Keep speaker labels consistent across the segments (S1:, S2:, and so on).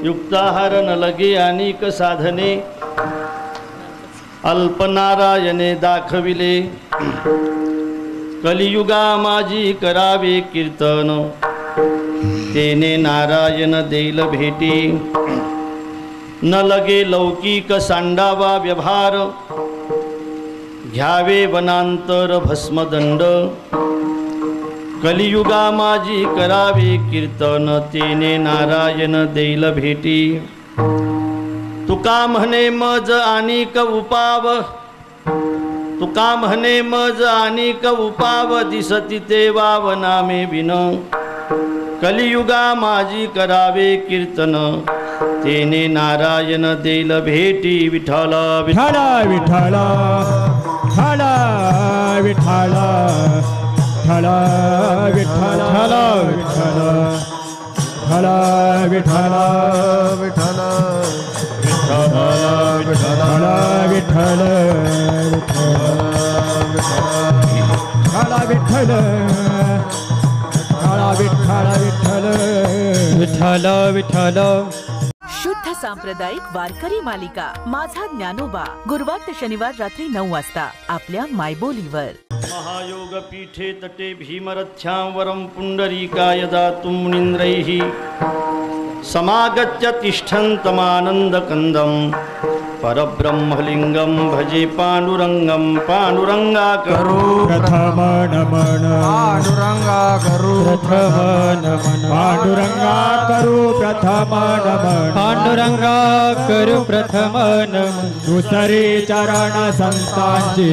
S1: युक्ताहार न लगे अनेक साधने अल्पनारायणे दाखविले कलियुगा माझी करावे कीर्तन तेने नारायण देईल भेटी न लगे लौकिक सांडावा व्यवहार घ्यावे वनांतर भस्मदंड कलियुगा माझी करावे कीर्तन तेने नारायण देईल भेटी तुका म्हणे मज अनेक उपाव तुका म्हणे मज अनेक उपाव दिसती ते वावनामे बिन कलियुगा माझी करावे कीर्तन तेने नारायण देईल भेटी विठ्ठल
S2: विठ्ठल विठ्ठल विठ्ठल विठ्ठल विठ्ठल विठ्ठल विठ्ठल विठ्ठल विठ्ठल विठ्ठल विठ्ठल विठ्ठल विठ्ठल
S3: शुद्ध सांप्रदायिक वारकरी मालिका माझा ज्ञानोबा गुरुवार ते शनिवार रात्री 9 वाजता आपल्या मायबोलीवर.
S1: महायोग पीठे तटे भीमरथ्यां वरं पुंडरीकाय दातुं मुनीन्द्रैः समागत्य तिष्ठन्तमानन्दकन्दं परब्रह्मलिंगं भजे पांडुरंगं पांडुरंगाकरो
S2: प्रथम नमन पांडुरंगाकरो प्रथम नमन पांडुरंगाकरो प्रथम नमन पांडुरंगाकरो प्रथम नमन दुसरे चरण संतांची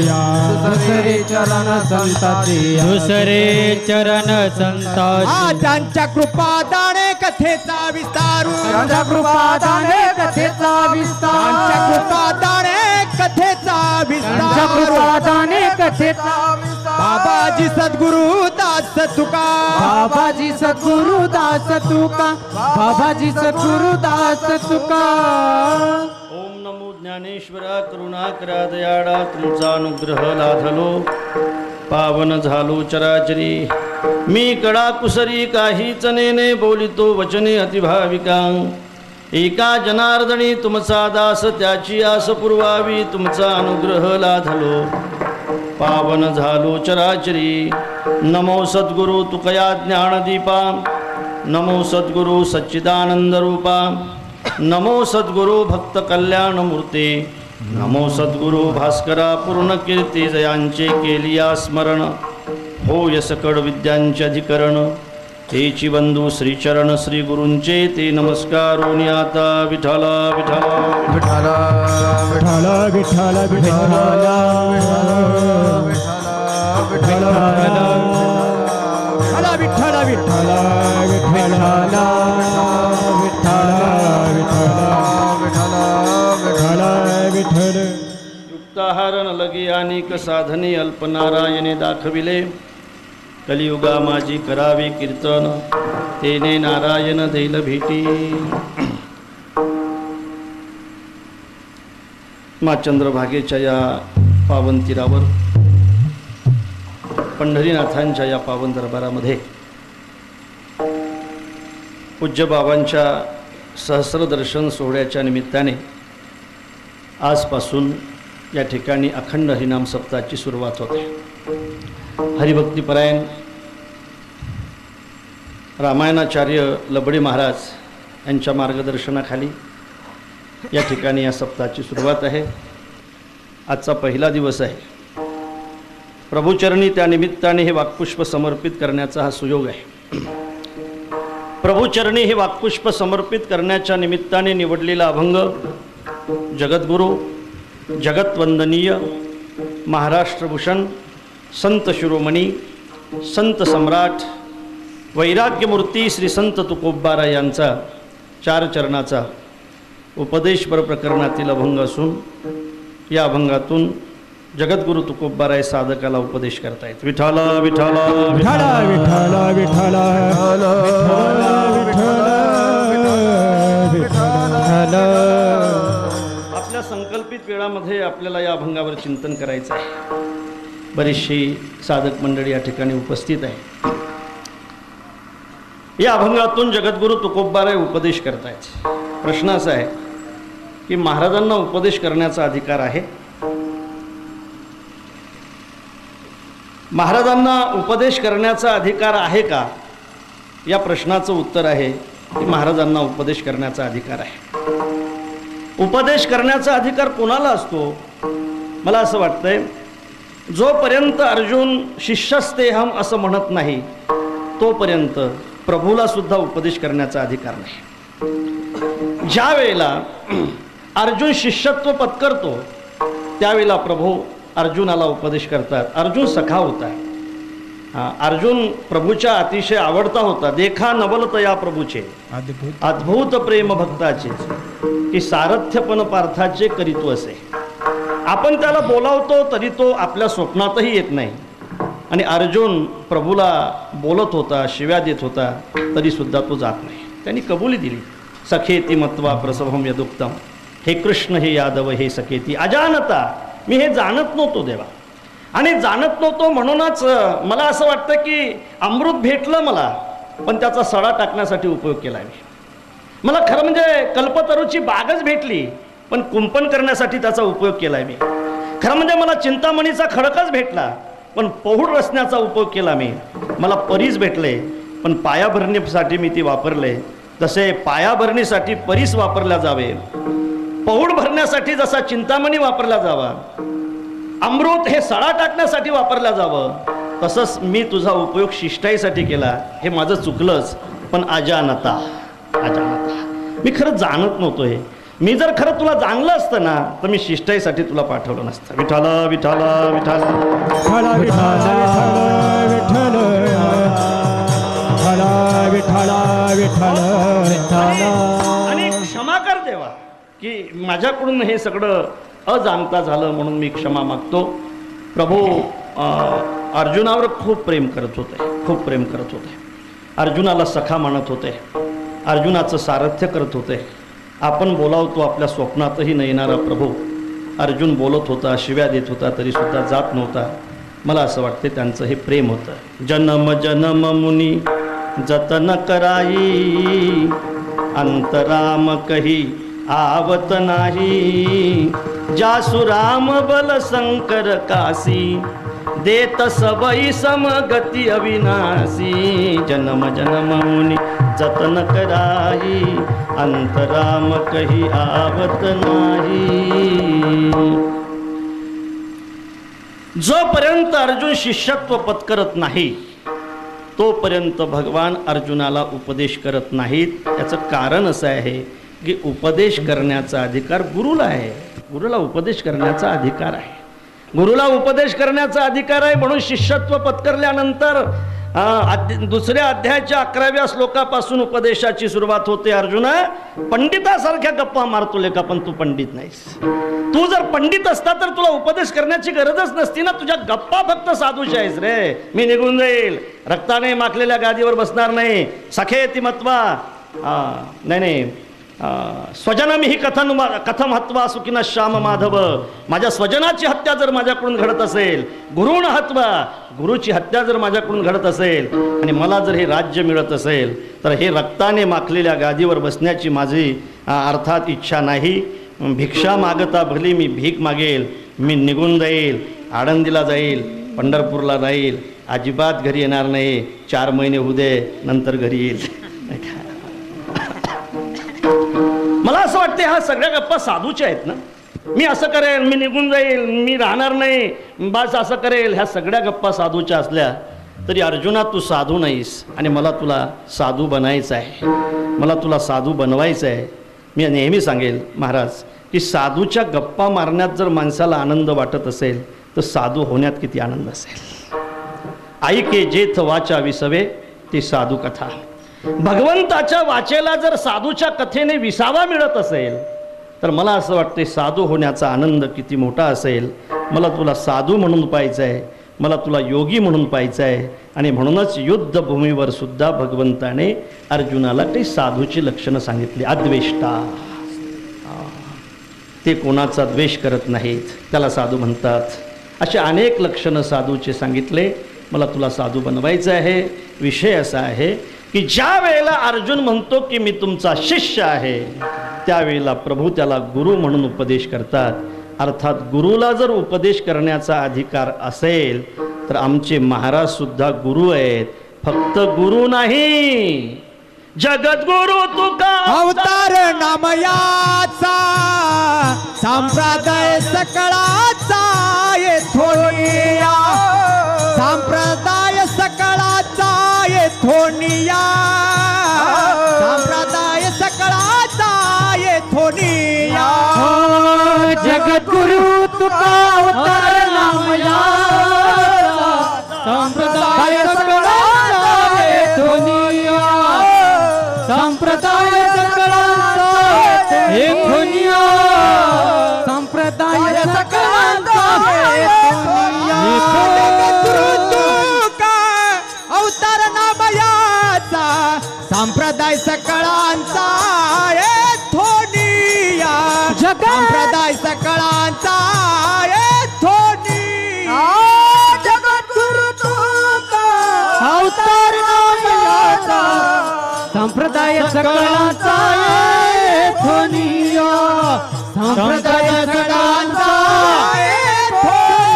S2: दुसरे चरण संतांची दुसरे चरण संतांची त्यांच्या कृपादाने कथेचा विस्तार त्यांच्या कृपादाने कथेचा विस्तार कृपादाने कथेचा विस्तार कृपादाने कथेचा विस्तार बाबाजी सद्गुरु दास तुका बाबाजी सद्गुरु दास तुका बाबाजी सद्गुरु दास तुका.
S1: ओम नमो ज्ञानेश्वरा करुणाकरा दयाळा तुमचा अनुग्रह लाधलो पावन झालो चराचरी मी कडा कुसरी काहीच नेने बोलितो वचने अतिभाविका एका जनार्दनी तुमचा दास त्याची आस पुरवावी तुमचा अनुग्रह लाधलो पावन झालो चराचरी. नमो सद्गुरु तुकया ज्ञानदीपा नमो सद्गुरु सच्चिदानंद रूपा नमो सद्गुरु भक्त कल्याण मूर्ते नमो सद्गुरु भास्करा पूर्ण कीर्ती जयांचे केलिया स्मरण होय सकळ विद्यांचे अधिकरण तेची बंधू श्रीचरण श्री गुरूंचे ते नमस्कारोनी आता विठ्ठल विठ्ठल
S2: विठ्ठल विठ्ठल विठ्ठल विठ्ठल विठ्ठल विठ्ठल विठ्ठल विठ्ठल विठ्ठल
S1: युक्ताहार न लगे अनेक साधने अल्पनारायणे दाखविले कलियुगा माझी करावे कीर्तन तेने नारायण देईल भेटी. मा चंद्रभागेच्या या पावन तीरावर पंढरीनाथांच्या या पावन दरबारामध्ये पूज्य बाबांच्या सहस्रदर्शन सोहळ्याच्या निमित्ताने आजपासून या ठिकाणी अखंड हरिनाम सप्ताहाची सुरुवात होते. हरिभक्तीपरायण रामायणाचार्य लबडे महाराज यांच्या मार्गदर्शनाखाली या ठिकाणी या सप्ताहाची सुरुवात आहे. आजचा पहिला दिवस आहे. प्रभुचरणी त्या निमित्ताने हे वाक्पुष्प समर्पित करण्याचा हा सुयोग आहे. प्रभुचरणी हे वाक्पुष्प समर्पित करण्याच्या निमित्ताने निवडलेला अभंग जगद्गुरु जगतवंदनीय महाराष्ट्रभूषण संत शिरोमणी संत सम्राट वैराग्यमूर्ती श्री संत तुकोबाराय यांचा 4 चरणाचा उपदेशपर प्रकरणातील अभंग असून या अभंगातून जगद्गुरु तुकोबाराय साधकाला उपदेश करतायत. विठ्ठल विठ्ठल
S2: विठ्ठल विठ्ठल विठ्ठल विठ्ठल.
S1: आपल्या संकल्पित वेळामध्ये आपल्याला या अभंगावर चिंतन करायचं आहे. बरीचशी साधक मंडळी या ठिकाणी उपस्थित आहे. या अभंगातून जगद्गुरू तुकोबाराय उपदेश करतायत. प्रश्न असा आहे की महाराजांना उपदेश करण्याचा अधिकार आहे? महाराजांना उपदेश करण्याचा अधिकार आहे का, या प्रश्नाचं उत्तर आहे की महाराजांना उपदेश करण्याचा अधिकार आहे. उपदेश करण्याचा अधिकार कोणाला असतो? मला असं वाटतंय, जोपर्यंत अर्जुन शिष्यस्तेहम असं म्हणत नाही तोपर्यंत प्रभूला सुद्धा उपदेश करण्याचा अधिकार नाही. ज्या वेळेला अर्जुन शिष्यत्व पत्करतो त्यावेळेला प्रभू अर्जुनाला उपदेश करतात. अर्जुन सखा होता. अर्जुन प्रभूच्या अतिशय आवडता होता. देखा नवलत या प्रभूचे अद्भुत प्रेम भक्ताचे, की सारथ्यपण पार्थाचे करीतो असे. आपण त्याला बोलावतो तरी तो आपल्या स्वप्नातही येत नाही. आणि अर्जुन प्रभूला बोलत होता, शिव्या देत होता, तरी सुद्धा तो जात नाही. त्यांनी कबुली दिली. सखेती मत्वा प्रसभम यदुक्तम, हे कृष्ण हे यादव हे सखेती अजानता, मी हे जाणत नव्हतो देवा. आणि जाणत नव्हतो म्हणूनच मला असं वाटतं की अमृत भेटलं मला, पण त्याचा सडा टाकण्यासाठी उपयोग केला मी. मला खरं म्हणजे कल्पतरूची बागच भेटली, पण कुंपण करण्यासाठी त्याचा उपयोग केला मी. खरं म्हणजे मला चिंतामणीचा खडकच भेटला, पण पहुड रचण्याचा उपयोग केला मी. मला परीस भेटले, पण पायाभरणीसाठी मी ती वापरले. जसे पायाभरणीसाठी परीस वापरल्या जावे, पहुड भरण्यासाठी जसा चिंतामणी वापरला जावा, अमृत हे सडा टाकण्यासाठी वापरला जावं, तसंच मी तुझा उपयोग शिष्टाईसाठी केला. हे माझं चुकलंच, पण अजानता मी खरं जाणत नव्हतो. हे मी जर खरं तुला जाणलं असतं ना तर मी शिष्टाईसाठी तुला पाठवलं नसतं. विठाला विठाला विठाला
S2: विठाला विठाला विठाला विठाला विठाला.
S1: आणि क्षमा कर देवा की माझ्याकडून हे सगळं अजाणता झालं, म्हणून मी क्षमा मागतो. प्रभू अर्जुनावर खूप प्रेम करत होते, खूप प्रेम करत होते. अर्जुनाला सखा मानत होते, अर्जुनाचं सारथ्य करत होते. आपण बोलावतो आपल्या स्वप्नातही न येणारा प्रभू अर्जुन बोलत होता, शिव्या देत होता, तरी सुद्धा जात नव्हता. मला असं वाटते त्यांचं हे प्रेम होतं. जन्म जन्म मुनी जतन कराई, अंतराम कही आवत नाही. जासु राम बल शंकर काशी, देत सबई समगती अविनाशी. जन्म जन्म मुनी जतन कराई, अंतराम कही आवत नाही. जोपर्यंत अर्जुन शिष्यत्व पत्करत नाही तोपर्यंत भगवान अर्जुनाला उपदेश करत नाहीत. याचं कारण असं आहे की उपदेश करण्याचा अधिकार गुरुला आहे. गुरुला उपदेश करण्याचा अधिकार आहे. गुरुला उपदेश करण्याचा अधिकार आहे. म्हणून शिष्यत्व पत्करल्यानंतर दुसऱ्या अध्यायाच्या 11व्या श्लोकापासून उपदेशाची सुरुवात होते. अर्जुना, पंडितासारख्या गप्पा मारतो लेका, पण तू पंडित नाहीस. तू जर पंडित असता तर तुला उपदेश करण्याची गरजच नसती ना. तुझ्या गप्पा फक्त साधूच्या आहेस रे. मी निघून जाईल, रक्ताने माखलेल्या गादीवर बसणार नाही. सखेती मत्वा, नाही नाही, स्वजनमी ही कथम हत्वा सुखिन श्याम माधव. माझ्या स्वजनाची हत्या जर माझ्याकडून घडत असेल, गुरुण हत्वा, गुरुची हत्या जर माझ्याकडून घडत असेल, आणि मला जर हे राज्य मिळत असेल, तर हे रक्ताने माखलेल्या गादीवर बसण्याची माझी अर्थात इच्छा नाही. भिक्षा मागता भली मी भीक मागेल. मी निघून जाईल, आळंदीला जाईल, पंढरपूरला जाईल, अजिबात घरी येणार नाही. 4 महिने होऊ दे, नंतर घरी येईल. मला असं वाटते ह्या सगळ्या गप्पा साधूच्या आहेत ना. मी असं करेल, मी निघून जाईल, मी राहणार नाही, बस असं करेल, ह्या सगळ्या गप्पा साधूच्या असल्या तरी अर्जुना तू साधू नाहीस, आणि मला तुला साधू बनायचं आहे. मला तुला साधू बनवायचं आहे. मी नेहमी सांगेल महाराज की साधूच्या गप्पा मारण्यात जर माणसाला आनंद वाटत असेल तर साधू होण्यात किती आनंद असेल. ऐके जेथ वाचा विसवे ती साधू कथा. भगवंताच्या वाचेला जर साधूच्या कथेने विसावा मिळत असेल तर मला असं वाटते साधू होण्याचा आनंद किती मोठा असेल. मला तुला साधू म्हणून पाहायचं आहे, मला तुला योगी म्हणून पाहायचं आहे. आणि म्हणूनच युद्धभूमीवर सुद्धा भगवंताने अर्जुनाला काही साधूची लक्षणं सांगितली. अद्वेष्टा, ते कोणाचा द्वेष करत नाहीत, त्याला साधू म्हणतात. असे अनेक लक्षणं साधूचे सांगितले. मला तुला साधू बनवायचं आहे. विषय असा आहे की ज्या वेळेला अर्जुन म्हणतो की मी तुमचा शिष्य आहे, त्यावेळेला प्रभू त्याला गुरु म्हणून उपदेश करतात. अर्थात गुरुला जर उपदेश करण्याचा अधिकार असेल तर आमचे महाराज सुद्धा गुरु आहेत. फक्त गुरु नाही, जगद्गुरु तुका
S2: अवतार नामयाचा, संप्रदाय सकळाचा येथोनिया, संप्रदाय सकळाचा येथोनिया, संप्रदाय सकळाचा येथोनिया. जगद्गुरु तुका अवतार नामयाचा, संप्रदाय सकळाचा येथोनिया, संप्रदाय सकळाचा येथोनिया, संप्रदाय सकळाचा येथोनिया. जगद्गुरु तुका अवतार नामयाचा, संप्रदाय सकळांचा येथोनिया, संप्रदाय सकळांचा येथोनिया. जगद्गुरु तुका अवतार नामयाचा, संप्रदाय सकळांचा येथोनिया, संप्रदाय सकळांचा येथोनिया.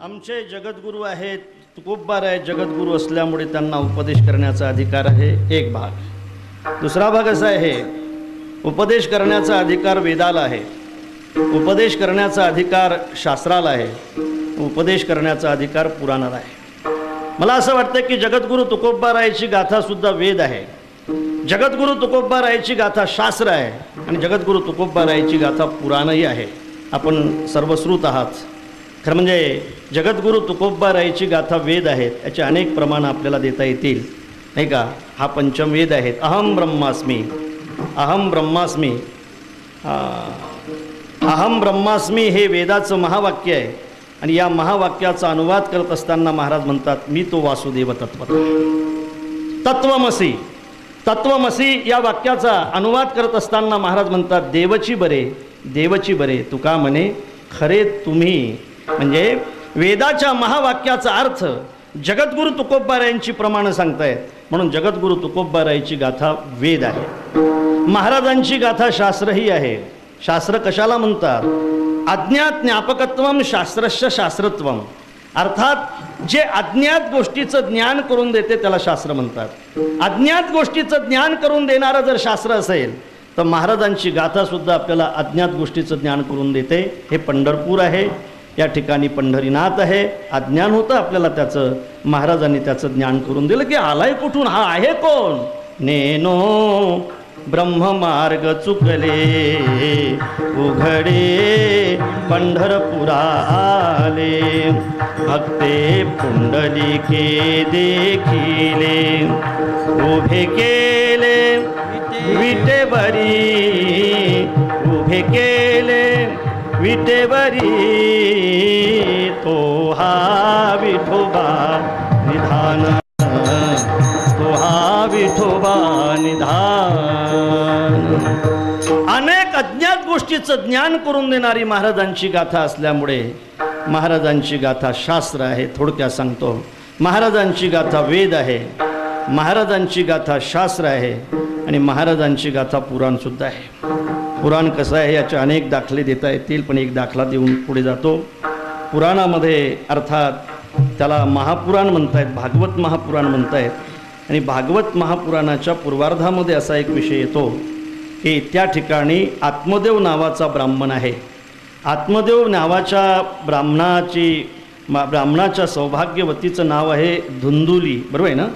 S1: आमचे जगद्गुरु आहेत, तुकोबबार आहे. जगद्गुरु असल्यामुळे त्यांना उपदेश करण्याचा अधिकार आहे, एक भाग. दुसरा भाग असा आहे, उपदेश करण्याचा अधिकार वेदाला आहे, उपदेश करण्याचा अधिकार शास्त्राला आहे, उपदेश करण्याचा अधिकार पुराणाला आहे. मला असं वाटतं की जगद्गुरु तुकोबबारायची गाथा सुद्धा वेद आहे, जगद्गुरु तुकोबबारायची गाथा शास्त्र आहे आणि जगद्गुरु तुकोबबारायची गाथा पुराणही आहे. आपण सर्वश्रुत आहात. खरं म्हणजे जगद्गुरु तुकोबबारायची गाथा वेद आहेत, याचे अनेक प्रमाण आपल्याला देता येतील, नाही का. हा पंचमवेद आहेत. अहम ब्रह्मास्मी, अहम ब्रह्मास्मी, अहम ब्रह्मास्मी हे वेदाचं महावाक्य आहे आणि या महावाक्याचा अनुवाद करत असताना महाराज म्हणतात मी तो वासुदेव तत्वता. तत्वमसी, तत्वमसी या वाक्याचा अनुवाद करत असताना महाराज म्हणतात देवची बरे, देवची बरे तुका म्हणे खरे तुम्ही. म्हणजे वेदाच्या महावाक्याचा अर्थ जगद्गुरु तुकोबबारायांची प्रमाणे सांगतायत, म्हणून जगद्गुरु तुकोबबारायांची गाथा वेद आहे. महाराजांची गाथा शास्त्रही आहे. शास्त्र कशाला म्हणतात? अज्ञात ज्ञापकत्वम शास्त्रस्य शास्त्रत्वम. अर्थात जे अज्ञात गोष्टीचं ज्ञान करून देते त्याला शास्त्र म्हणतात. अज्ञात गोष्टीचं ज्ञान करून देणारं जर शास्त्र असेल तर महाराजांची गाथासुद्धा आपल्याला अज्ञात गोष्टीचं ज्ञान करून देते. हे पंढरपूर आहे, या ठिकाणी पंढरीनाथ आहे. अज्ञान होतं आपल्याला त्याचं, महाराजांनी त्याचं ज्ञान करून दिलं की आलाय कुठून, हा आहे कोण. नेनो ब्रह्ममार्ग चुकले उघडे पंढरपुरा आले, भक्ते पुंडलिके देखिले उभे केले विटेवरी, उभे केले विटेवरी तो हा विठोबा निधान, तो हा विठोबा निधान. अनेक अज्ञात गोष्टीचं ज्ञान करून देणारी महाराजांची गाथा असल्यामुळे महाराजांची गाथा शास्त्र आहे. थोडक्यात सांगतो, महाराजांची गाथा वेद आहे, महाराजांची गाथा शास्त्र आहे आणि महाराजांची गाथा पुराणसुद्धा आहे. पुराण कसं आहे याचे अनेक दाखले देता येतील, पण एक दाखला देऊन पुढे जातो. पुराणामध्ये अर्थात त्याला महापुराण म्हणतायत, भागवत महापुराण म्हणतायत. आणि भागवत महापुराणाच्या पूर्वार्धामध्ये असा एक विषय येतो की त्या ठिकाणी आत्मदेव नावाचा ब्राह्मण आहे. आत्मदेव नावाच्या ब्राह्मणाच्या सौभाग्यवतीचं नाव आहे धुंदुली, बरोबर आहे ना.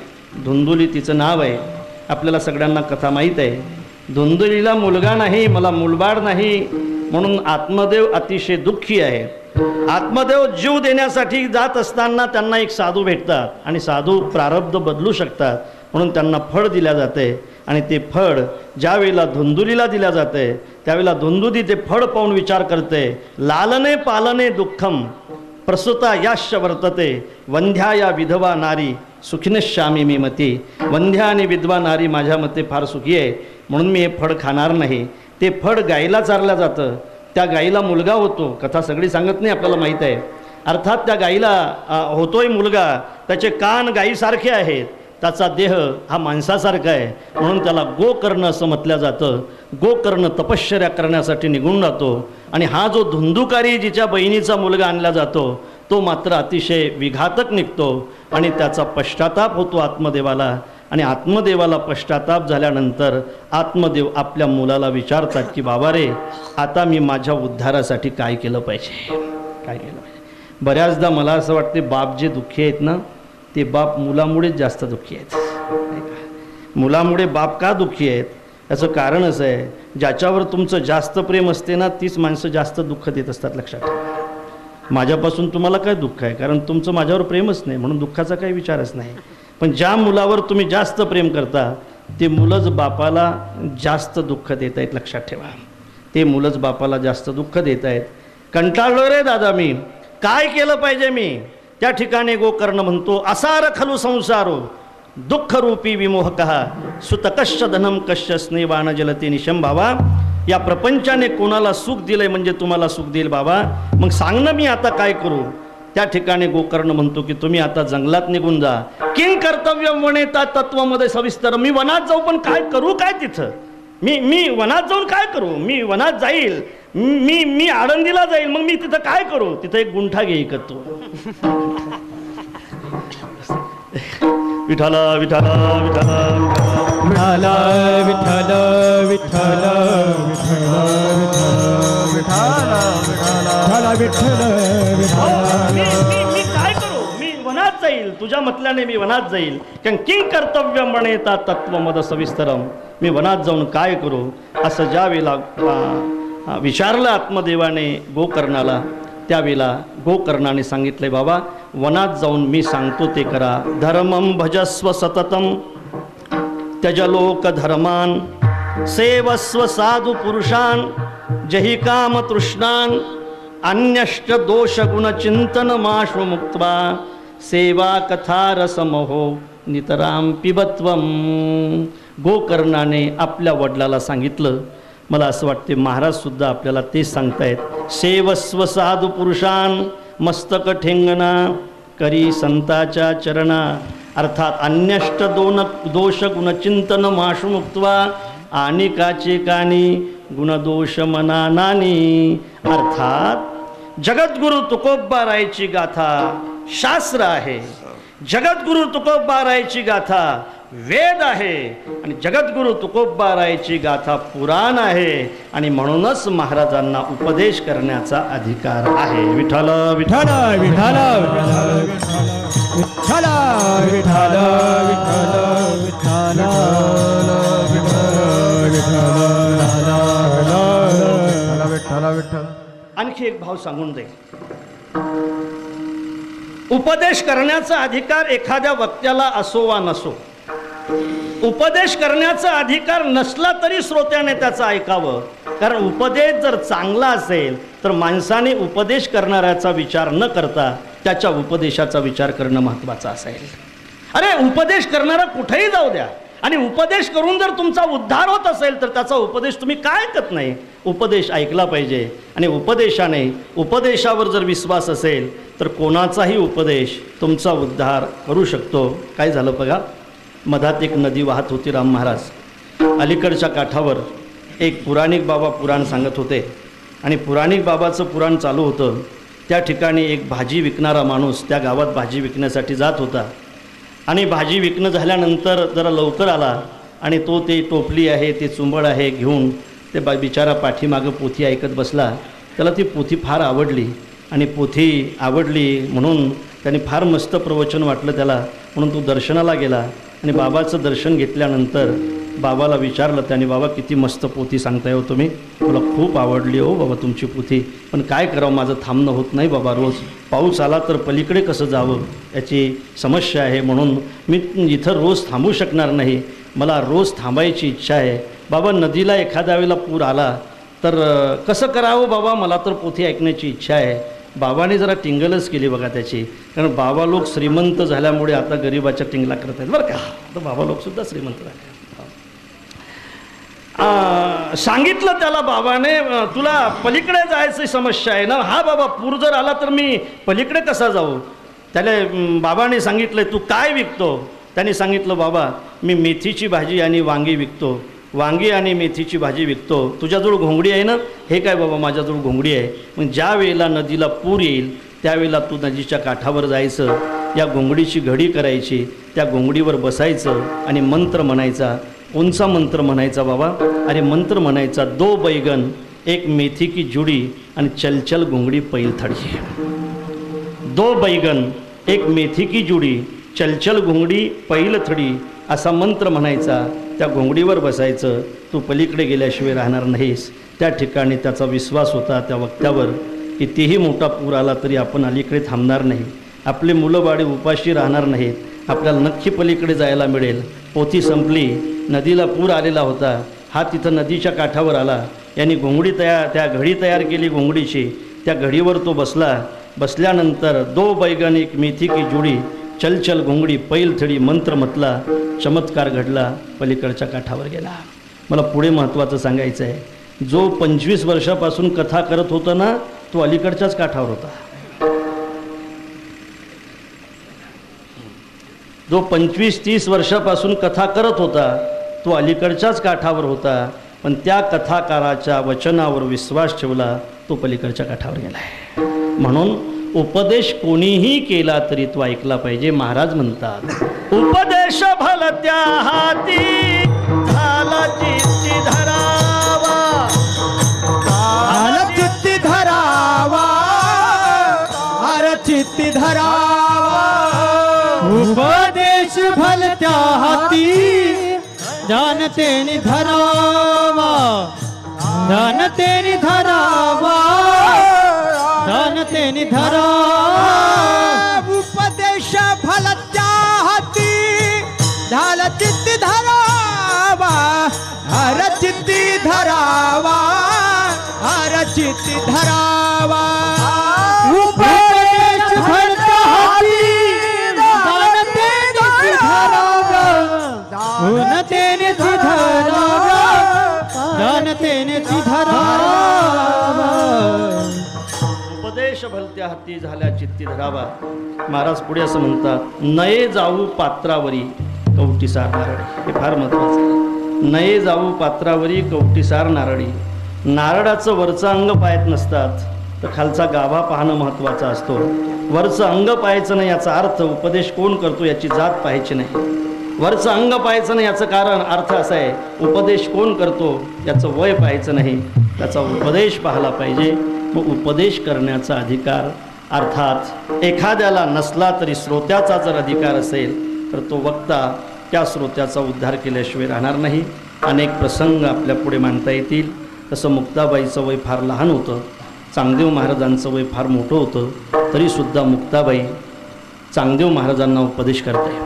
S1: धुंदुली तिचं नाव आहे. आपल्याला सगळ्यांना कथा माहीत आहे. धुंदुलीला मुलगा नाही, मला मुलबाड नाही, म्हणून आत्मदेव अतिशय दुःखी आहे. आत्मदेव जीव देण्यासाठी जात असताना त्यांना एक साधू भेटतात आणि साधू प्रारब्ध बदलू शकतात म्हणून त्यांना फळ दिल्या जाते. आणि ते फळ ज्या वेळेला धुंदुलीला दिल्या जाते त्यावेळेला धुंदुली ते फळ पाहून विचार करते, लालने पालने दुःखम प्रसूता याश्च वर्तते, वंध्या या विधवा नारी सुखिनश्यामी मी मती. वंध्या आणि विधवा नारी माझ्या मते फार सुखी आहे म्हणून मी हे फळ खाणार नाही. ते फळ गाईला चारलं जातं, त्या गाईला मुलगा होतो. कथा सगळी सांगत नाही, आपल्याला माहीत आहे. अर्थात त्या गाईला होतोय मुलगा, त्याचे कान गाईसारखे आहेत, त्याचा देह हा माणसासारखा आहे, म्हणून त्याला गोकर्ण असं म्हटलं जातं. गोकर्ण तपश्चर्या करण्यासाठी निघून जातो. आणि हा जो धुंदुकारी जिच्या बहिणीचा मुलगा आणला जातो तो मात्र अतिशय विघातक निघतो आणि त्याचा पश्चाताप होतो आत्मदेवाला. आणि आत्मदेवाला पश्चाताप झाल्यानंतर आत्मदेव आपल्या मुलाला विचारतात की बाबा रे, आता मी माझ्या उद्धारासाठी काय केलं पाहिजे, काय केलं पाहिजे. बऱ्याचदा मला असं वाटते बाप जे दुःखी आहेत ना ते बाप मुलामुळेच जास्त दुःखी आहेत. मुलामुळे बाप का दुःखी आहेत याचं कारण असं आहे, ज्याच्यावर तुमचं जास्त प्रेम असते ना तीच माणसं जास्त दुःख देत असतात. लक्षात ठेवा, माझ्यापासून तुम्हाला काय दुःख आहे, कारण तुमचं माझ्यावर प्रेमच नाही म्हणून दुःखाचा काही विचारच नाही. पण ज्या मुलावर तुम्ही जास्त प्रेम करता ते मुलंच बापाला जास्त दुःख देत आहेत. लक्षात ठेवा, ते मुलंच बापाला जास्त दुःख देत आहेत. कंटाळलो रे दादा, मी काय केलं पाहिजे. मी त्या ठिकाणी गोकर्ण म्हणतो, असार खलु संसारो दुःखरूपी विमोहकः सुतकश्च धनम कश्च स्नेवान जलते निशम. बाबा, या प्रपंचाने कोणाला सुख दिलंय म्हणजे तुम्हाला सुख देईल बाबा, मग सांग ना मी आता काय करू. त्या ठिकाणी गोकर्ण म्हणतो की तुम्ही आता जंगलात निघून जा. किंग कर्तव्य वनेता तत्वामध्ये सविस्तर. मी वनात जाऊ पण काय करू काय तिथं, मी वनात जाऊन काय करू. मी वनात जाईल, मी आळंदीला जाईल, मग मी तिथं काय करू. तिथं एक गुंठा घे इकतो. विठाला विठाला विठाला
S2: विठाला विठाल विठाल विठाला विठ्ठल
S1: मी काय करू. मी वनात जाईल, तुझ्या म्हटल्याने मी वनात जाईल. कारण किंग कर्तव्य म्हणेता तत्वमद सविस्तरम. मी वनात जाऊन काय करू असं ज्यावेळेला विचारलं आत्मदेवाने गोकर्णाला, त्यावेळेला गोकर्णाने सांगितले बाबा वनात जाऊन मी सांगतो ते करा. धर्मम भजस्व सततम त्यजलोक धर्मान सेवस्व साधु पुरुषान जहि काम तृष्णान अन्यश्च दोष गुण चिंतन माशु मुक्त्वा सेवा कथा रसमहो नितराम पिबत्वम. गोकर्णाने आपल्या वडिलाला सांगितलं. मला असं वाटते महाराजसुद्धा आपल्याला तेच सांगतायत. सेवस्व साधू पुरुषान मस्तक ठेंगणा करी संताच्या चरणा. अर्थात अन्यष्ट दोष गुणचिंतन माशु मुक्त्वा आणि काचे कानी गुणदोष मना नानी. अर्थात जगद्गुरु तुकोबारायची गाथा शास्त्र आहे, जगद्गुरु तुकोबारायची गाथा वेद आहे आणि जगद्गुरु तुकोबारायची गाथा पुराण आहे. आणि म्हणूनच महाराजांना उपदेश करण्याचा अधिकार आहे. विठ्ठल
S2: विठाल विठाल विठाल विठाल विठाल विठाल.
S1: आणखी एक भाव सांगून दे. उपदेश करण्याचा अधिकार एखाद्या वक्त्याला असो वा नसो, उपदेश करण्याचा अधिकार नसला तरी श्रोत्याने त्याचं ऐकावं. कारण उपदेश जर चांगला असेल तर माणसाने उपदेश करणाऱ्याचा विचार न करता त्याच्या उपदेशाचा विचार करणं महत्त्वाचं असेल. अरे उपदेश करणारा कुठेही जाऊ द्या आणि उपदेश करून जर तुमचा उद्धार होत असेल तर त्याचा उपदेश तुम्ही काय ऐकत नाही. उपदेश ऐकला पाहिजे आणि उपदेशावर जर विश्वास असेल तर कोणाचाही उपदेश तुमचा उद्धार करू शकतो. काय झालं बघा, मधात एक नदी वाहत होती. राम महाराज अलीकडच्या काठावर एक पुराणिक बाबा पुराण सांगत होते आणि पुराणिक बाबाचं पुराण चालू होतं. त्या ठिकाणी एक भाजी विकणारा माणूस त्या गावात भाजी विकण्यासाठी जात होता आणि भाजी विकणं झाल्यानंतर जरा लवकर आला आणि तो ते टोपली आहे, ते चुंबळ आहे घेऊन ते बिचारा पाठीमागं पोथी ऐकत बसला. त्याला ती पोथी फार आवडली आणि पोथी आवडली म्हणून त्याने फार मस्त प्रवचन वाटलं त्याला, म्हणून तो दर्शनाला गेला आणि बाबाचं दर्शन घेतल्यानंतर बाबाला विचारलं त्याने, बाबा किती मस्त पोथी सांगताय हो तुम्ही, मला खूप आवडली हो बाबा तुमची पोथी, पण काय करावं माझं थांबणं होत नाही बाबा, रोज पाऊस आला तर पलीकडे कसं जावं याची समस्या आहे, म्हणून मी इथं रोज थांबू शकणार नाही, मला रोज थांबायची इच्छा आहे. बाबा नदीला एखाद्या वेळेला पूर आला तर कसं करावं बाबा, मला तर पोथी ऐकण्याची इच्छा आहे. बाबाने जरा टिंगलच केली बघा त्याची, कारण बाबा लोक श्रीमंत झाल्यामुळे आता गरिबाच्या टिंगला करत आहेत बरं का, तर बाबा लोकसुद्धा श्रीमंत झाले. सांगितलं त्याला बाबाने, तुला पलीकडे जायची समस्या आहे ना. हा बाबा, पूर जर आला तर मी पलीकडे कसा जाऊ. त्याला बाबाने सांगितलं तू काय विकतो. त्याने सांगितलं बाबा मी मेथीची भाजी आणि वांगी विकतो, वांगी आणि मेथीची भाजी विकतो. तुझ्याजवळ घोंगडी आहे ना. हे काय बाबा, माझ्याजवळ घोंगडी आहे. मग ज्या वेळेला नदीला पूर येईल त्यावेळेला तू नदीच्या काठावर जायचं, या घोंगडीची घडी करायची, त्या घोंगडीवर बसायचं आणि मंत्र म्हणायचा. कोणचा मंत्र म्हणायचा बाबा. अरे मंत्र म्हणायचा, 2 बैगन 1 मेथी की जुडी आणि चलचल घोंगडी पैल थडी. 2 बैगन 1 मेथी की जुडी चलचल घोंगडी पैल थडी असा मंत्र म्हणायचा. त्या घोंगडीवर बसायचं. तू पलीकडे गेल्याशिवाय राहणार नाहीस. त्या ठिकाणी त्याचा विश्वास होता त्या वक्त्यावर. कितीही मोठा पूर आला तरी आपण अलीकडे थांबणार नाही. आपले मुलं बाळे उपाशी राहणार नाहीत. आपल्याला नक्की पलीकडे जायला मिळेल. पोथी संपली. नदीला पूर आलेला होता. हा तिथं नदीच्या काठावर आला. यांनी घोंगडी त्या घडी तयार केली घोंगडीची. त्या घडीवर तो बसला. बसल्यानंतर 2 बैगन 1 मेथी की जुडी चलचल घोंगडी पैल थडी मंत्र म्हटला. चमत्कार घडला. पलीकडच्या काठावर गेला. मला पुढे महत्त्वाचं सांगायचं आहे. जो 25 वर्षापासून कथा करत होता ना, तो अलीकडच्याच काठावर होता. जो 25-30 वर्षापासून कथा करत होता तो अलीकडच्याच काठावर होता. पण त्या कथाकाराच्या वचनावर विश्वास ठेवला, तो पलीकडच्या काठावर गेला आहे. म्हणून उपदेश कोणीही केला तरी तो ऐकला पाहिजे. महाराज म्हणतात, उपदेश भलत्या हाती झाला चित्ती धरावा,
S2: झाला चित्ती धरावा, अरे चित्ती धरावा. उपदेश भलत्या हाती जानतेने धरावा, जानतेने धरावा, जानतेने धरावा. उपदेश भलत्या हाती झाला चित्ती धरावा, अरे चित्ती धरावा, अरे चित्ती धरावा. उपदेश भलत्या हाती जानतेने धरावा, जानतेने धरावा, जानतेने धरावा.
S1: उपदेश भलत्या हाती झाल्या चित्ती धरावा. महाराज पुढे असं म्हणतात, नये जाऊ पात्रावरी कवटीसार नारळी. हे फार महत्त्वाचं आहे. नये जाऊ पात्रावरी कवटीसार नारळी. नारळाचं वरचं अंग पाहत नसतात तर खालचा गाभा पाहणं महत्त्वाचा असतो. वरचं अंग पाहायचं नाही याचा अर्थ उपदेश कोण करतो याची जात पाहायची नाही. वरचं अंग पाहायचं नाही याचं कारण अर्थ असा आहे, उपदेश कोण करतो याचं वय पाहायचं नाही, त्याचा उपदेश पाहायला पाहिजे. मग उपदेश करण्याचा अधिकार अर्थात एखाद्याला नसला तरी श्रोत्याचा जर अधिकार असेल तर तो वक्ता त्या श्रोत्याचा उद्धार केल्याशिवाय राहणार नाही. अनेक प्रसंग आपल्या पुढे मांडता येतील. तसं मुक्ताबाईचं वय फार लहान होतं, चांगदेव महाराजांचं वय फार मोठं होतं, तरीसुद्धा मुक्ताबाई चांगदेव महाराजांना उपदेश करते.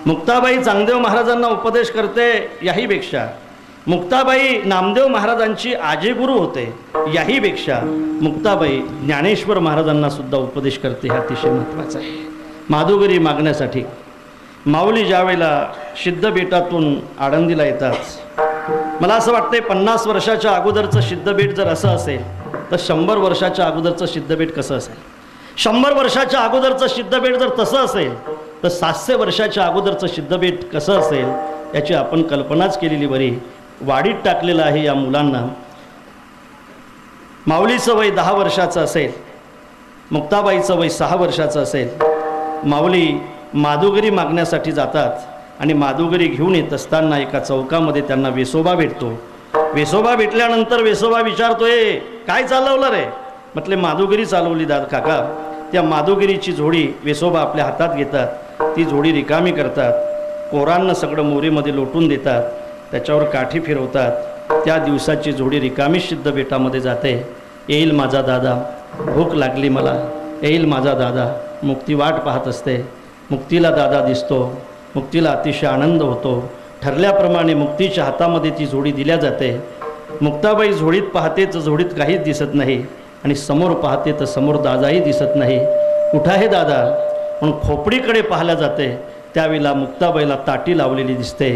S1: मुक्ताबाई चांगदेव महाराजांना उपदेश करते याहीपेक्षा मुक्ताबाई नामदेव महाराजांची आजेगुरू होते याहीपेक्षा मुक्ताबाई ज्ञानेश्वर महाराजांना सुद्धा उपदेश करते. हे अतिशय महत्त्वाचं आहे. माधुगरी मागण्यासाठी माऊली ज्यावेळेला सिद्धबेटातून आळंदीला येतात, मला असं वाटतंय 50 वर्षाच्या अगोदरचं सिद्धबेट जर असं असेल तर 100 वर्षाच्या अगोदरचं सिद्धबेट कसं असेल. 100 वर्षाच्या अगोदरचं सिद्धबेट जर तसं असेल तर 700 वर्षाच्या अगोदरचं सिद्धबेट कसं असेल याची आपण कल्पनाच केलेली बरी. वाडीत टाकलेलं आहे या मुलांना. माऊलीचं वय 10 वर्षाचं असेल, मुक्ताबाईचं वय 6 वर्षाचं असेल. माऊली माधुगरी मागण्यासाठी जातात आणि माधुगरी घेऊन येत असताना एका चौकामध्ये त्यांना वेसोबा भेटतो. वेसोबा भेटल्यानंतर वेसोबा विचारतोय, काय चालवलं रे. म्हटले माधुगरी चालवली दादा काका. त्या माधुगिरीची झोडी वेसोबा आपल्या हातात घेतात, ती झोडी रिकामी करतात, कोरांना सगळं मोरीमध्ये लोटून देतात, त्याच्यावर काठी फिरवतात. त्या दिवसाची झोडी रिकामी सिद्धबेटामध्ये जाते. येईल माझा दादा, भूक लागली मला, येईल माझा दादा. मुक्ती वाट पाहत असते. मुक्तीला दादा दिसतो. मुक्तीला अतिशय आनंद होतो. ठरल्याप्रमाणे मुक्तीच्या हातामध्ये ती झोडी दिल्या जाते. मुक्ताबाई झोडीत पाहते तर झोडीत काहीच दिसत नाही आणि समोर पाहते तर समोर दादाही दिसत नाही. कुठं आहे दादा म्हणून खोपडीकडे पाहिल्या जाते. त्यावेळेला मुक्ताबाईला ताटी लावलेली दिसते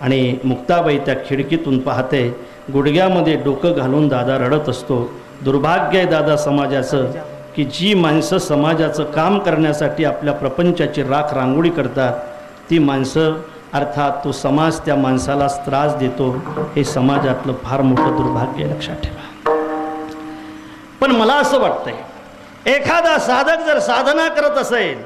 S1: आणि मुक्ताबाई त्या खिडकीतून पाहते, गुडघ्यामध्ये डोकं घालून दादा रडत असतो. दुर्भाग्य आहे दादा समाजाचं की जी माणसं समाजाचं काम करण्यासाठी आपल्या प्रपंचाची राख रांगोळी करतात ती माणसं अर्थात तो समाज त्या माणसाला त्रास देतो. हे समाजातलं फार मोठं दुर्भाग्य आहे, लक्षात ठेवा. पण मला असं वाटतंय, एखादा साधक जर साधना करत असेल